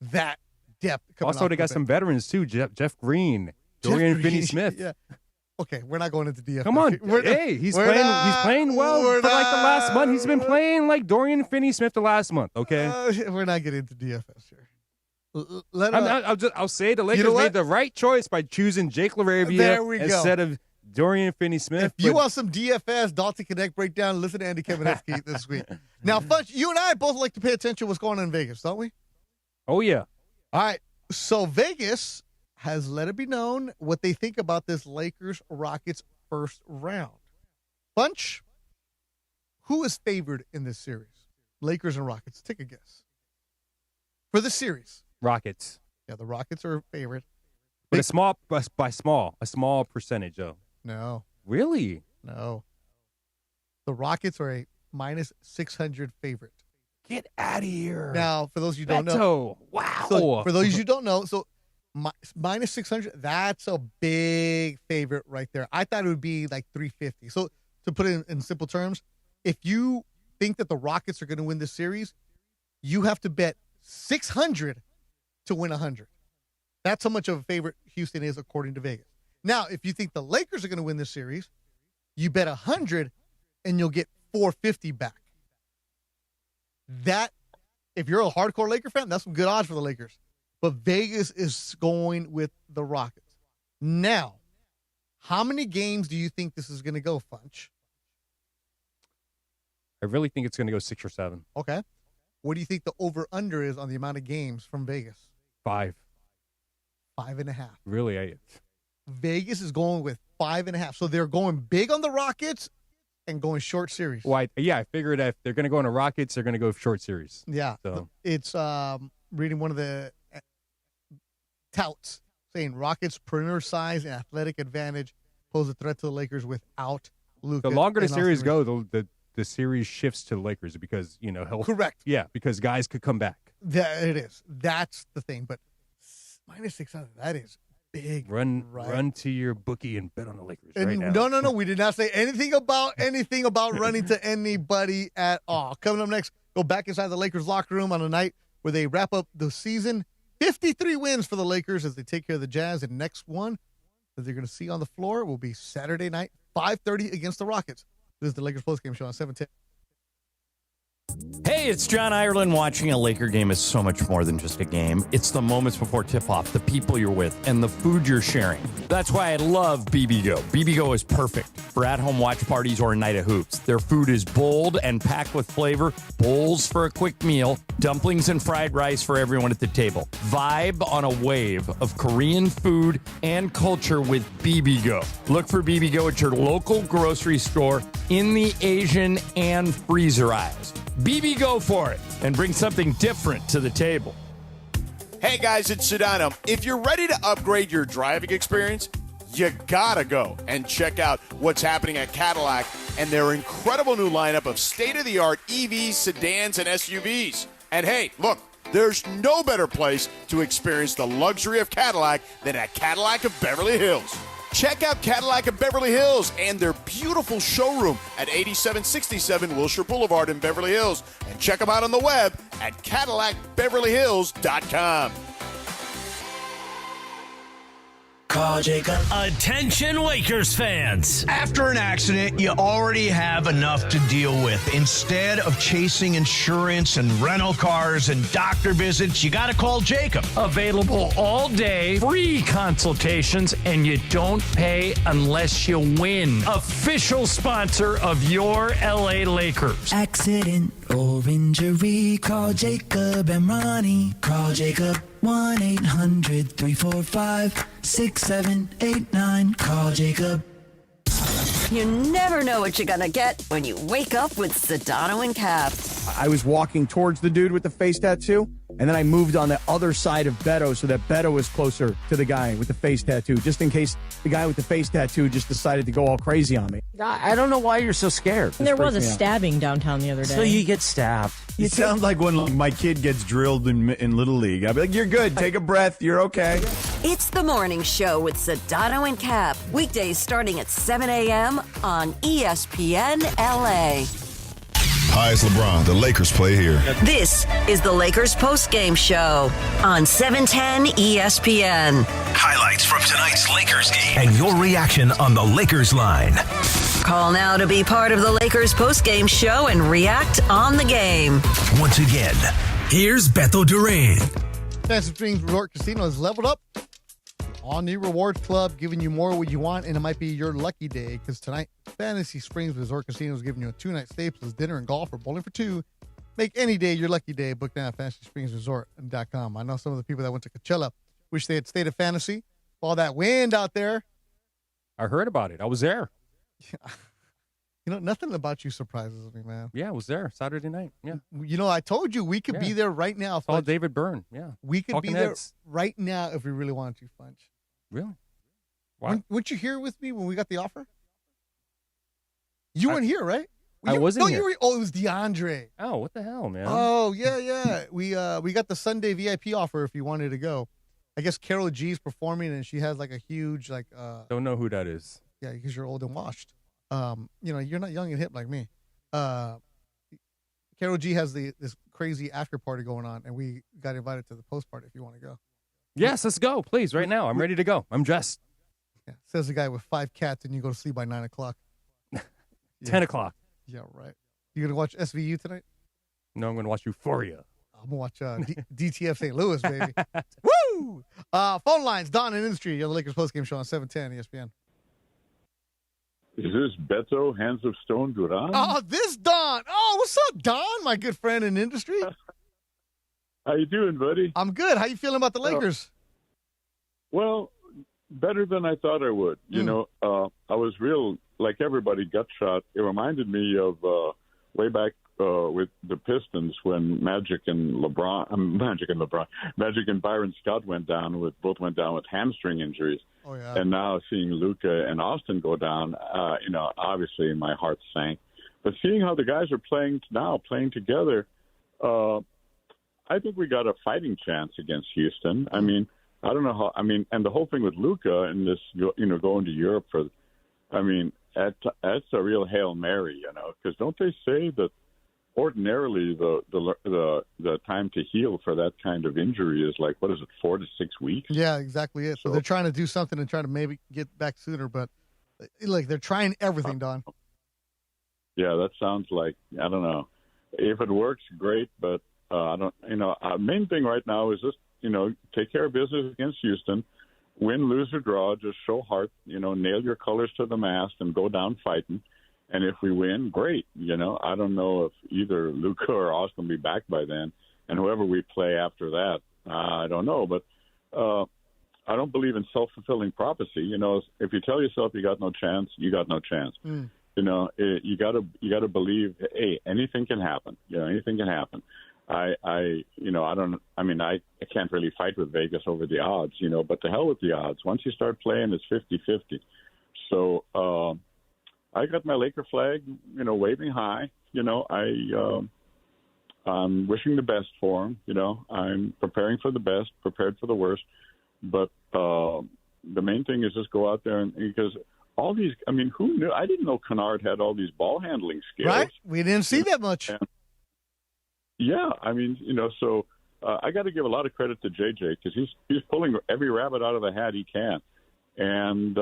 that depth. Also, they got some veterans, too. Jeff Green, Dorian Finney-Smith. Yeah. Okay, we're not going into DFS. Come on. He's playing well for like the last month. He's been playing like Dorian Finney-Smith the last month, okay? We're not getting into DFS here. I'll say the Lakers made the right choice by choosing Jake LaRavia instead of Dorian Finney-Smith. If you want some DFS, Dalton Connect breakdown, listen to Andy Kamenetsky this week. Now, Funch, you and I both like to pay attention to what's going on in Vegas, don't we? Oh, yeah. All right. So Vegas has let it be known what they think about this Lakers-Rockets first round. Funch, who is favored in this series? Lakers and Rockets. Take a guess. For the series. Rockets. Yeah, the Rockets are favored. But a small percentage, though. No. Really? No. The Rockets are a minus 600 favorite. Get out of here. Now, for those you don't know. Beto. Wow. So, for those you don't know, so minus 600, that's a big favorite right there. I thought it would be like 350. So, to put it in simple terms, if you think that the Rockets are going to win this series, you have to bet 600 to win 100. That's how much of a favorite Houston is according to Vegas. Now, if you think the Lakers are going to win this series, you bet 100 and you'll get 450 back. That, if you're a hardcore Laker fan, that's some good odds for the Lakers. But Vegas is going with the Rockets. Now, how many games do you think this is going to go, Funch? I really think it's going to go 6 or 7. Okay. What do you think the over-under is on the amount of games from Vegas? 5. 5.5. Really? Vegas is going with 5.5. So they're going big on the Rockets and going short series. Well, I figured if they're going to go on the Rockets, they're going to go short series. Yeah. So. It's reading one of the touts saying Rockets' perimeter size and athletic advantage pose a threat to the Lakers without Luka. The longer the series go, the series shifts to the Lakers because, he'll. Correct. Yeah, because guys could come back. It is. That's the thing. But minus 600, that is big. Run to your bookie and bet on the Lakers right now. No. We did not say anything about running to anybody at all. Coming up next, go back inside the Lakers locker room on a night where they wrap up the season. 53 wins for the Lakers as they take care of the Jazz. And next one that they're going to see on the floor will be Saturday night, 5:30 against the Rockets. This is the Lakers postgame show on 710. Hey, it's John Ireland. Watching a Laker game is so much more than just a game. It's the moments before tip-off, the people you're with, and the food you're sharing. That's why I love BBGO. BBGO is perfect for at-home watch parties or a night of hoops. Their food is bold and packed with flavor, bowls for a quick meal, dumplings and fried rice for everyone at the table. Vibe on a wave of Korean food and culture with BBGO. Look for BBGO at your local grocery store in the Asian and freezer aisles. BB go for it and bring something different to the table. Hey guys, it's Sedano. If you're ready to upgrade your driving experience, you gotta go and check out what's happening at Cadillac and their incredible new lineup of state-of-the-art EVs, sedans, and SUVs. And hey, look, there's no better place to experience the luxury of Cadillac than at Cadillac of Beverly Hills. Check out Cadillac of Beverly Hills and their beautiful showroom at 8767 Wilshire Boulevard in Beverly Hills. And check them out on the web at CadillacBeverlyHills.com. Call Jacob. Attention Lakers fans. After an accident, you already have enough to deal with. Instead of chasing insurance and rental cars and doctor visits, you got to call Jacob. Available all day, free consultations, and you don't pay unless you win. Official sponsor of your LA Lakers. Accident or injury, call Jacob and Ronnie. Call Jacob 1-800-345-6789. Call Jacob. You never know what you're going to get when you wake up with Sedano and Cap. I was walking towards the dude with the face tattoo, and then I moved on the other side of Beto so that Beto was closer to the guy with the face tattoo, just in case the guy with the face tattoo just decided to go all crazy on me. I don't know why you're so scared. There was a stabbing downtown the other day. So you get stabbed. You sound like when my kid gets drilled in Little League. I'll be like, you're good. Take a breath. You're okay. It's the morning show with Sedano and Cap. Weekdays starting at 7 a.m. on ESPN LA. Hi, it's LeBron. The Lakers play here. This is the Lakers postgame show on 710 ESPN. Highlights from tonight's Lakers game and your reaction on the Lakers line. Call now to be part of the Lakers postgame show and react on the game. Once again, here's Beto Duran. Fantasy Springs Resort Casino has leveled up. All new rewards club, giving you more what you want, and it might be your lucky day because tonight, Fantasy Springs Resort Casino is giving you a 2-night stay plus dinner and golf or bowling for two. Make any day your lucky day. Book now at FantasySpringsResort.com. I know some of the people that went to Coachella wish they had stayed at Fantasy. All that wind out there. I heard about it. I was there. You know, nothing about you surprises me, man. Yeah, I was there Saturday night. Yeah. You know, I told you we could be there right now. Saw David Byrne. Yeah. We could Talking be there Heads. right now if we really wanted to, Funch. Really? Why? Weren't you here with me when we got the offer? You weren't here, right? I wasn't here. You were, it was DeAndre. Oh, what the hell, man? Oh, yeah. We got the Sunday VIP offer if you wanted to go. I guess Carol G's performing, and she has like a huge Don't know who that is. Yeah, because you're old and washed. You know, you're not young and hip like me. Carol G has this crazy after party going on, and we got invited to the post party if you want to go. Yes, let's go, please, right now. I'm ready to go. I'm dressed. Yeah, says the guy with 5 cats, and you go to sleep by 9 o'clock. 10 o'clock. Yeah, right. You gonna watch SVU tonight? No, I'm gonna watch Euphoria. I'm gonna watch DTF St. Louis, baby. Woo! Phone lines, Don in Industry. You're the Lakers postgame show on 710 ESPN. Is this Beto, Hands of Stone Duran? Oh, this Don. Oh, what's up, Don, my good friend in industry? How you doing, buddy? I'm good. How you feeling about the Lakers? Well, better than I thought I would. You know, I was real, like everybody, gut shot. It reminded me of way back with the Pistons when Magic and Byron Scott both went down with hamstring injuries. Oh, yeah. And now seeing Luka and Austin go down, you know, obviously my heart sank. But seeing how the guys are playing together, I think we got a fighting chance against Houston. I mean, I don't know how. I mean, and the whole thing with Luka and this, you know, going to Europe for, I mean, that's a real Hail Mary, you know, because don't they say that ordinarily the time to heal for that kind of injury is like, what is it, 4 to 6 weeks? Yeah, exactly it. So they're trying to do something and try to maybe get back sooner, but like they're trying everything, Don. Yeah, that sounds like, I don't know. If it works, great, but I don't, you know, main thing right now is just, you know, take care of business against Houston, win, lose, or draw, just show heart, you know, nail your colors to the mast and go down fighting. And if we win, great. You know, I don't know if either Luka or Austin will be back by then. And whoever we play after that, I don't know. But I don't believe in self-fulfilling prophecy. You know, if you tell yourself you got no chance, you got no chance. You know, you gotta believe, hey, anything can happen. You know, anything can happen. I can't really fight with Vegas over the odds, you know, but to hell with the odds. Once you start playing, it's 50-50. So I got my Laker flag, you know, waving high. You know, I'm wishing the best for them. You know, I'm preparing for the best, prepared for the worst. But the main thing is just go out there because all these, I mean, who knew? I didn't know Kennard had all these ball handling skills. Right? We didn't see that much. And, yeah, I mean, you know, so I got to give a lot of credit to JJ because he's pulling every rabbit out of the hat he can. And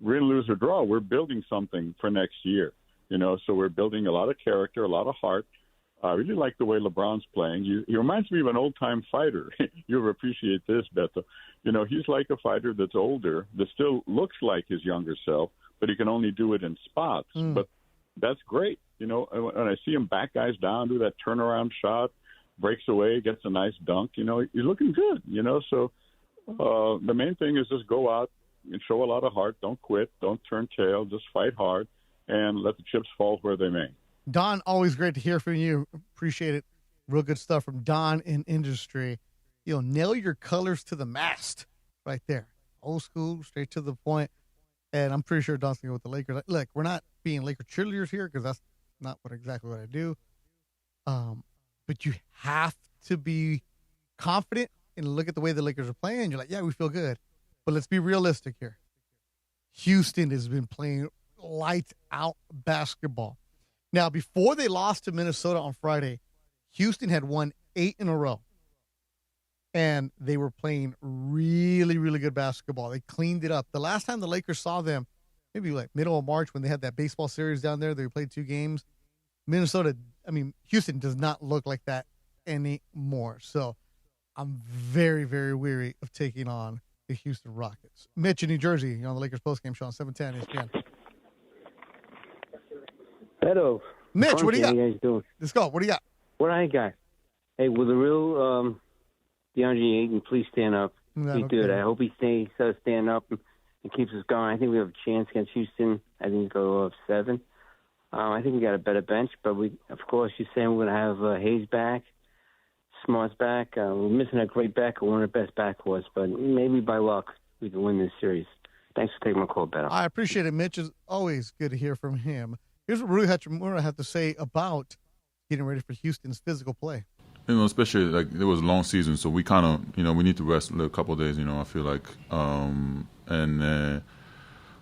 win, lose, or draw, we're building something for next year. So we're building a lot of character, a lot of heart. I really like the way LeBron's playing. He reminds me of an old-time fighter. You'll appreciate this, Beto. He's like a fighter that's older, that still looks like his younger self, but he can only do it in spots. But that's great. When I see him back guys down, do that turnaround shot, breaks away, gets a nice dunk, he's looking good, So the main thing is just go out and show a lot of heart. Don't quit. Don't turn tail. Just fight hard and let the chips fall where they may. Don, always great to hear from you. Appreciate it. Real good stuff from Don in industry. Nail your colors to the mast right there. Old school, straight to the point. And I'm pretty sure Don's going to go with the Lakers. Look, we're not being Laker cheerleaders here because that's not exactly what I do. But you have to be confident and look at the way the Lakers are playing. You're like, yeah, we feel good. But let's be realistic here. Houston has been playing lights out basketball. Now, before they lost to Minnesota on Friday, Houston had won 8 in a row. And they were playing really, really good basketball. They cleaned it up. The last time the Lakers saw them, maybe like middle of March when they had that baseball series down there, they played 2 games. Houston does not look like that anymore. So I'm very, very weary of taking on the Houston Rockets. Mitch in New Jersey, you're on the Lakers postgame show on 710 ESPN. Hello. Mitch, what do you got? How you guys doing? Let's go. What do you got? What I got? Hey, will the real DeAndre Ayton please stand up? No, He's good. I hope he does stand up and keeps us going. I think we have a chance against Houston. I think we go up 7. I think we got a better bench, but of course, you're saying we're going to have Hayes back, Smart's back. We're missing a great backer, one of the best backcourts, but maybe by luck we can win this series. Thanks for taking my call, Beto. I appreciate it, Mitch. It's always good to hear from him. Here's what Rui Hachimura had to say about getting ready for Houston's physical play. Especially like it was a long season, so we kind of, we need to rest a couple of days. I feel like, and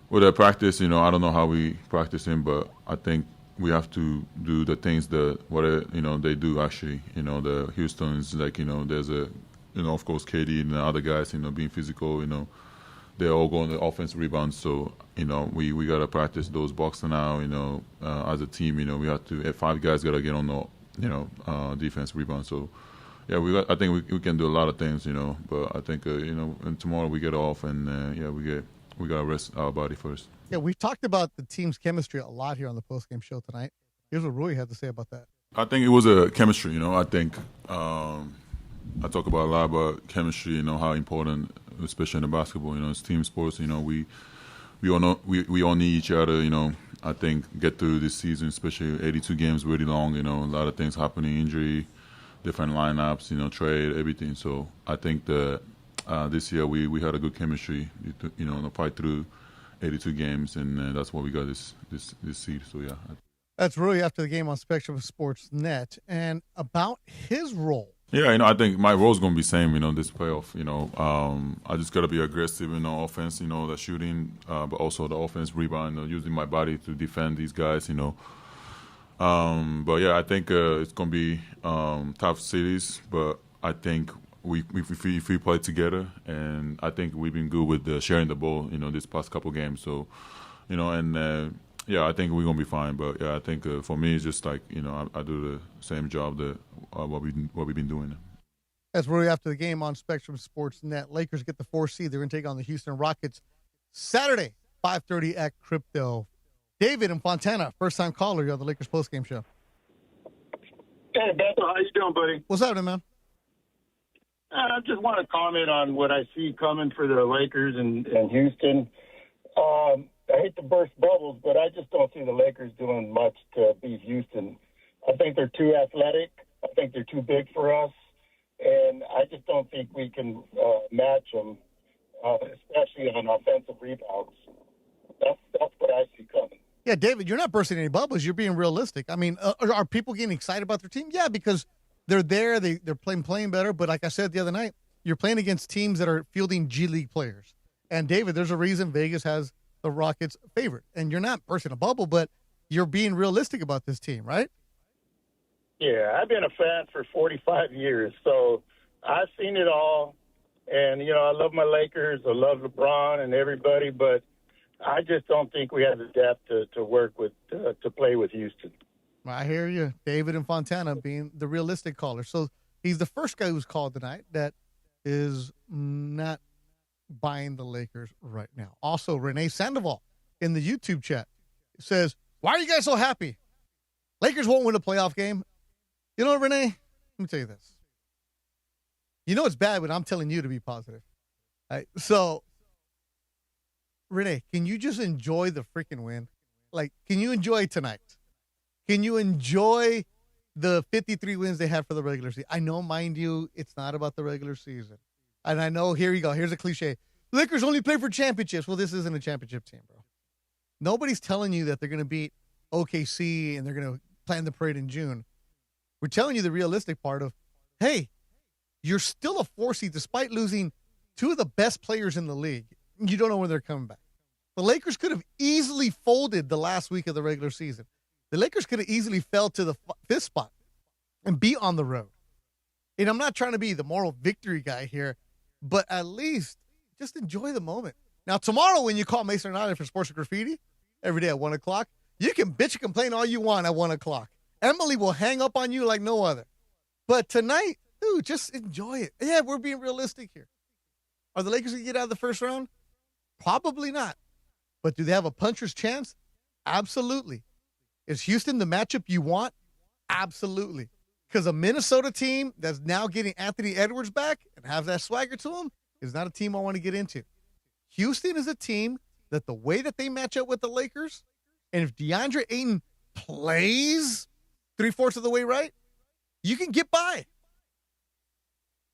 with that practice, I don't know how we practice him, but I think we have to do the things that they do actually. The Houston's like there's a of course KD and the other guys being physical. They're all going to offense rebounds, so we gotta practice those boxes now. As a team, we have to 5 guys gotta get on the defense rebound. So yeah, I think we can do a lot of things, but I think and tomorrow we get off and we gotta rest our body first. Yeah, we've talked about the team's chemistry a lot here on the postgame show tonight. Here's what Rui had to say about that. I think it was a chemistry. I think I talk about a lot about chemistry. How important, especially in the basketball. It's team sports. We all know we all need each other. I think get through this season, especially 82 games, really long. A lot of things happening, injury, different lineups, trade, everything. So I think that this year we had a good chemistry. Fight through 82 games, and that's why we got this seed. So yeah. That's Rui after the game on Spectrum Sports Net, and about his role. Yeah, I think my role is going to be the same, this playoff. I just got to be aggressive, offense, the shooting, but also the offense rebound, using my body to defend these guys, But yeah, I think it's going to be tough cities, but I think if we play together, and I think we've been good with sharing the ball, this past couple games. So, yeah, I think we're going to be fine. But yeah, I think for me, it's just like, I do the same job that what we've been doing. That's Rui after the game on Spectrum Sports Net. Lakers get the 4 seed. They're going to take on the Houston Rockets Saturday, 5:30 at Crypto. David in Fontana, first-time caller. You're on the Lakers postgame show. Hey, Beto, how you doing, buddy? What's happening, man? I just want to comment on what I see coming for the Lakers and Houston. I hate to burst bubbles, but I just don't see the Lakers doing much to beat Houston. I think they're too athletic. I think they're too big for us. And I just don't think we can match them, especially on offensive rebounds. That's what I see coming. Yeah, David, you're not bursting any bubbles. You're being realistic. I mean, are people getting excited about their team? Yeah, because they're there. They're playing better. But like I said the other night, you're playing against teams that are fielding G League players. And, David, there's a reason Vegas has the Rockets favored. And you're not bursting a bubble, but you're being realistic about this team, right? Yeah, I've been a fan for 45 years, so I've seen it all. And, I love my Lakers. I love LeBron and everybody, but I just don't think we have the depth to work with, to play with Houston. I hear you. David and Fontana being the realistic caller. So he's the first guy who's called tonight that is not buying the Lakers right now. Also, Renee Sandoval in the YouTube chat says, why are you guys so happy? Lakers won't win a playoff game. You know what, Renee? Let me tell you this. You know it's bad when I'm telling you to be positive. All right? So, Renee, can you just enjoy the freaking win? Like, can you enjoy tonight? Can you enjoy the 53 wins they had for the regular season? I know, mind you, it's not about the regular season. And I know, here you go. Here's a cliche. Lakers only play for championships. Well, this isn't a championship team, bro. Nobody's telling you that they're going to beat OKC and they're going to plan the parade in June. We're telling you the realistic part of, hey, you're still a 4 seed despite losing two of the best players in the league. You don't know when they're coming back. The Lakers could have easily folded the last week of the regular season. The Lakers could have easily fell to the fifth spot and be on the road. And I'm not trying to be the moral victory guy here, but at least just enjoy the moment. Now, tomorrow when you call Mason United for Sports Graffiti, every day at 1 o'clock, you can bitch and complain all you want at 1 o'clock. Emily will hang up on you like no other. But tonight, dude, just enjoy it. Yeah, we're being realistic here. Are the Lakers going to get out of the first round? Probably not. But do they have a puncher's chance? Absolutely. Is Houston the matchup you want? Absolutely. Because a Minnesota team that's now getting Anthony Edwards back and have that swagger to them is not a team I want to get into. Houston is a team that the way that they match up with the Lakers, and if DeAndre Ayton plays 3/4 of the way right, you can get by.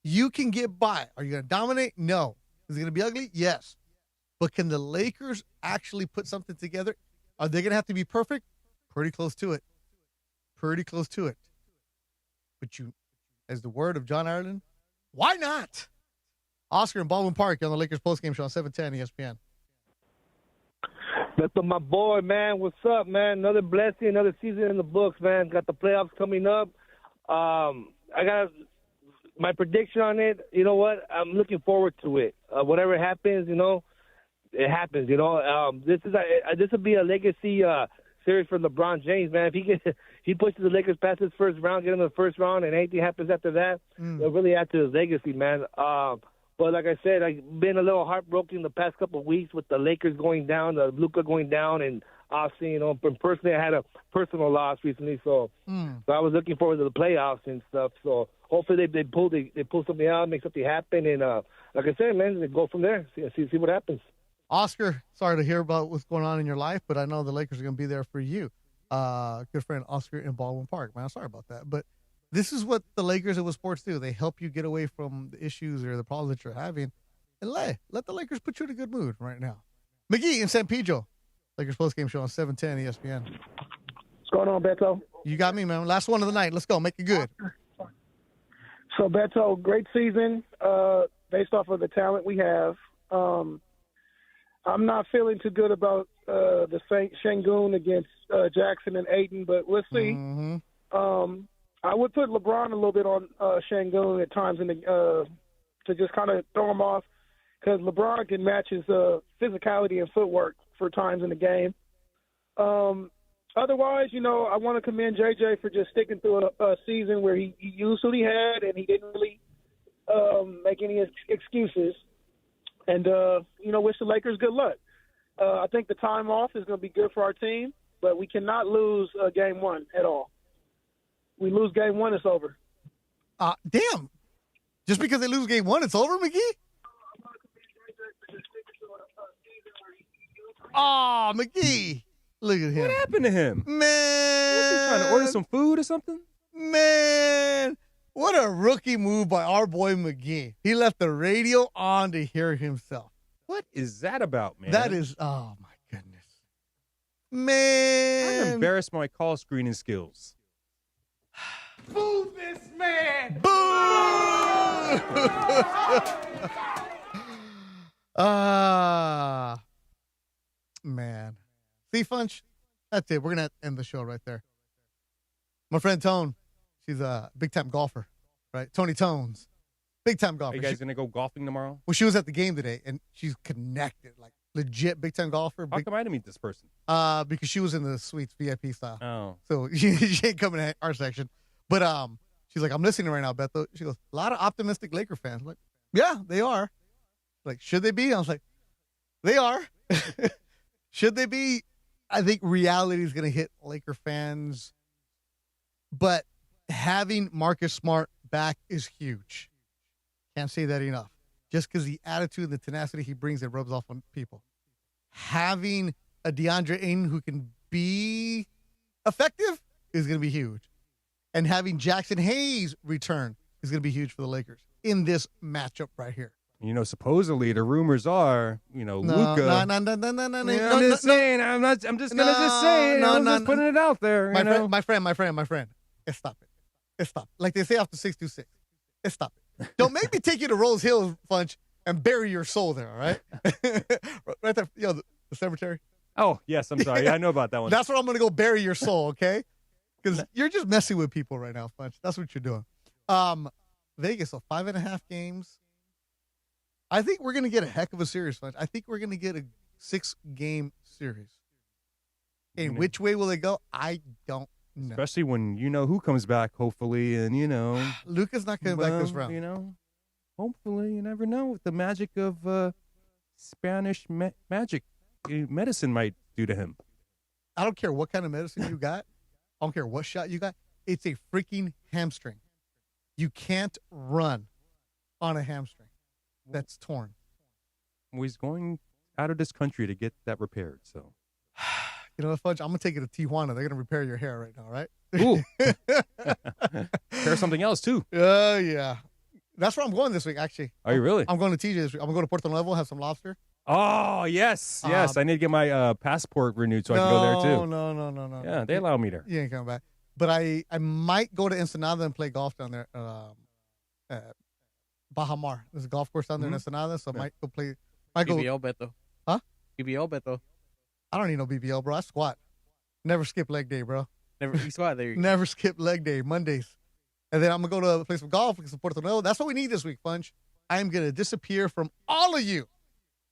You can get by. Are you going to dominate? No. Is it going to be ugly? Yes. But can the Lakers actually put something together? Are they going to have to be perfect? Pretty close to it. Pretty close to it. But you, as the word of John Ireland, why not? Oscar in Baldwin Park on the Lakers postgame show on 710 ESPN. That's my boy, man. What's up, man? Another blessing, another season in the books, man. Got the playoffs coming up. I got my prediction on it. You know what? I'm looking forward to it. Whatever happens, it happens. This will be a legacy series for LeBron James, man. If he pushes the Lakers past his first round, get into the first round, and anything happens after that, they'll really add to his legacy, man. But like I said, I've been a little heartbroken the past couple of weeks with the Lakers going down, the Luka going down, and obviously, personally, I had a personal loss recently, so I was looking forward to the playoffs and stuff. So hopefully they pull something out, make something happen, and like I said, man, they go from there. See what happens. Oscar, sorry to hear about what's going on in your life, but I know the Lakers are going to be there for you. Good friend Oscar in Baldwin Park, man. I'm sorry about that, but this is what the Lakers and what sports do. They help you get away from the issues or the problems that you're having, and let the Lakers put you in a good mood right now. McGee in San Pedro, Lakers postgame show on 710 ESPN. What's going on, Beto? You got me, man. Last one of the night. Let's go. Make it good. So, Beto, great season based off of the talent we have. I'm not feeling too good about the Şengün against Jackson and Ayton, but we'll see. Mm-hmm. I would put LeBron a little bit on Şengün at times to just kind of throw him off because LeBron can match his physicality and footwork for times in the game. Otherwise, I want to commend JJ for just sticking through a season where he used what he had and he didn't really make any excuses. And, wish the Lakers good luck. I think the time off is going to be good for our team, but we cannot lose game one at all. We lose game one, it's over. Damn. Just because they lose game one, it's over, McGee? Oh, McGee. Look at him. What happened to him? Man. Was he trying to order some food or something? Man. What a rookie move by our boy McGee. He left the radio on to hear himself. What is that about, man? That is, oh, my goodness. Man. I'm embarrassed by my call screening skills. Boo this man! Boo! Man. See, Funch? That's it. We're going to end the show right there. My friend Tone, she's a big-time golfer, right? Tony Tones. Big-time golfer. Are you guys going to go golfing tomorrow? Well, she was at the game today, and she's connected, like legit big-time golfer. How come I didn't meet this person? Because she was in the suites VIP style. Oh. So she ain't coming to our section. But she's like, I'm listening right now, Beto. She goes, a lot of optimistic Laker fans. I'm like, yeah, they are. Like, should they be? I was like, they are. Should they be? I think reality is going to hit Laker fans. But having Marcus Smart back is huge. Can't say that enough. Just because the attitude and the tenacity he brings, it rubs off on people. Having a DeAndre Ayton who can be effective is going to be huge. And having Jackson Hayes return is going to be huge for the Lakers in this matchup right here. You know, supposedly the rumors are, Luka. No. I'm just saying. I'm just gonna just say. I'm just putting it out there. My friend. Stop it. Stop. Like they say off the 626. Stop it. Don't make me take you to Rose Hill, Funch, and bury your soul there. All right. Right there. The cemetery. Oh yes, I'm sorry. Yeah, I know about that one. That's where I'm gonna go bury your soul. Okay. Because you're just messing with people right now, Funch. That's what you're doing. Vegas, so 5.5 games. I think we're going to get a heck of a series, Funch. I think we're going to get a 6-game series. And which way will it go? I don't know. Especially when you know who comes back, hopefully, and Luka's not coming back this round. Hopefully, you never know what the magic of Spanish magic medicine might do to him. I don't care what kind of medicine you got. I don't care what shot you got. It's a freaking hamstring. You can't run on a hamstring that's torn. Well, he's going out of this country to get that repaired, so. You know what, Fudge? I'm going to take it to Tijuana. They're going to repair your hair right now, right? Ooh. Repair something else, too. Yeah. That's where I'm going this week, actually. Are you really? I'm going to TJ this week. I'm going to go to Puerto Nuevo, have some lobster. Oh, yes. I need to get my passport renewed so I can go there, too. No. Yeah, they allow me there. You ain't coming back. But I might go to Ensenada and play golf down there. Baja Mar. There's a golf course down there in Ensenada, so I might go play. BBL, Beto. Huh? BBL, Beto. I don't need no BBL, bro. I squat. Never skip leg day, bro. You squat there. Never skip leg day, Mondays. And then I'm going to go to play some golf because Puerto Nuevo. That's what we need this week, Funch. I am going to disappear from all of you.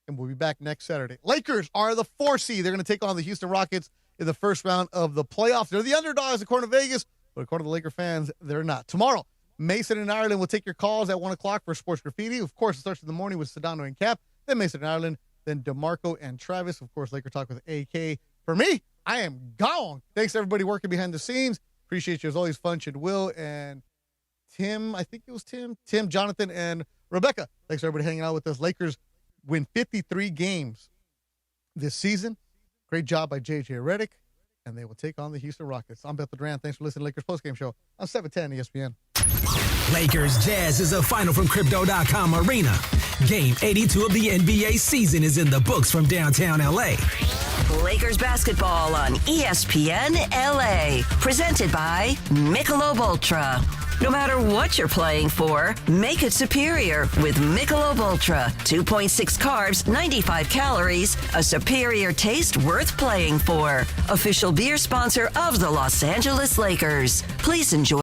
And we'll be back next Saturday. Lakers are the 4 seed. They're going to take on the Houston Rockets in the first round of the playoffs. They're the underdogs according to Vegas, but according to the Laker fans, they're not. Tomorrow, Mason and Ireland will take your calls at 1 o'clock for Sports Graffiti. Of course, it starts in the morning with Sedano and Cap, then Mason and Ireland, then DeMarco and Travis. Of course, Laker Talk with AK. For me, I am gone. Thanks, everybody working behind the scenes. Appreciate you as always, Funch and Will and Tim. I think it was Tim, Jonathan, and Rebecca. Thanks, everybody, hanging out with us. Lakers win 53 games this season. Great job by J.J. Redick, and they will take on the Houston Rockets. I'm Beth Duran. Thanks for listening to Lakers Postgame Show on 710 ESPN. Lakers Jazz is a final from Crypto.com Arena. Game 82 of the NBA season is in the books from downtown L.A. Lakers basketball on ESPN LA. Presented by Michelob Ultra. No matter what you're playing for, make it superior with Michelob Ultra. 2.6 carbs, 95 calories, a superior taste worth playing for. Official beer sponsor of the Los Angeles Lakers. Please enjoy.